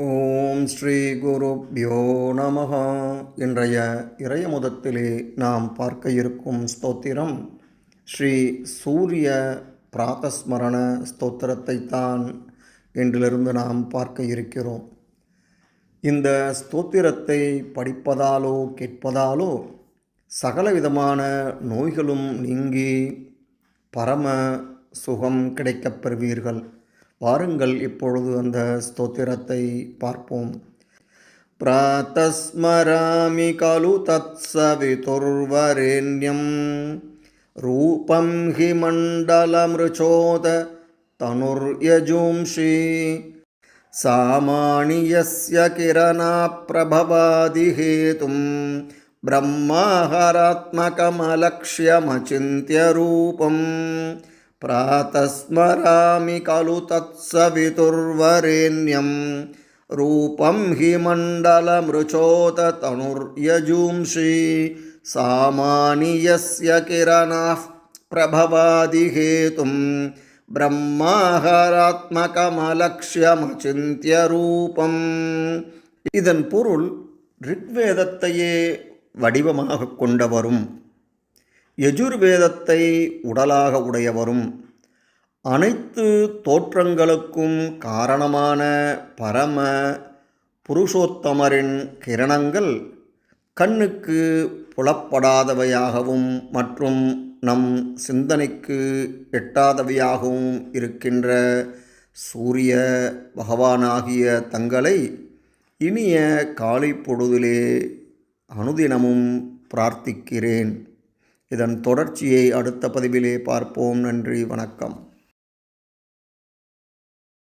ஓம் ஸ்ரீ குருப்யோ நமஹ. இன்றைய இறையமுதத்திலே நாம் பார்க்க இருக்கும் ஸ்தோத்திரம் ஸ்ரீ சூரிய பிராதஸ்மரண ஸ்தோத்திரத்தைத்தான் இன்றிலிருந்து நாம் பார்க்க இருக்கிறோம். இந்த ஸ்தோத்திரத்தை படிப்பதாலோ கேட்பதாலோ சகலவிதமான நோய்களும் நீங்கி பரம சுகம் கிடைக்கப் பெறுவீர்கள். வாருங்கள் இப்பொழுது அந்த ஸ்தோத்திரத்தை பார்ப்போம். பிராதஸ்மராமி கலு தத்சவிதுர்வரேண்யம் ரூபம் ஹி மண்டலமிருச்சோத தனுர்யஜும்ஷி சாமானி யஸ்ய கிரணா பிரபவாதி ஹேதும் பிரம்மாஹராத்மகமலக்ஷ்யமசிந்த்ய ரூபம் பிராதஸ்மராமி கலு தத்சவிதுர்வரேண்யம் ரூபம் ஹி மண்டலமிருச்சோத தனுர்யஜும்ஷி சாமானி யஸ்ய கிரணாः பிரபவாதி ஹேதும் பிரம்மாஹராத்மகமலக்ஷ்யமசிந்த்ய ரூபம். இதன் பொருள் ரிக்வேதத்தையே வடிவமாக கொண்டவரும் யஜுர்வேதத்தை உடலாக உடையவரும் அனைத்து தோற்றங்களுக்கும் காரணமான பரம புருஷோத்தமரின் கிரணங்கள் கண்ணுக்கு புலப்படாதவையாகவும் மற்றும் நம் சிந்தனைக்கு எட்டாதவையாகவும் இருக்கின்ற சூரிய பகவானாகிய தங்களை இனிய காலை பொழுதிலே அனுதினமும் பிரார்த்திக்கிறேன். இதன் தொடர்ச்சியை அடுத்த பதிவிலே பார்ப்போம். நன்றி, வணக்கம்.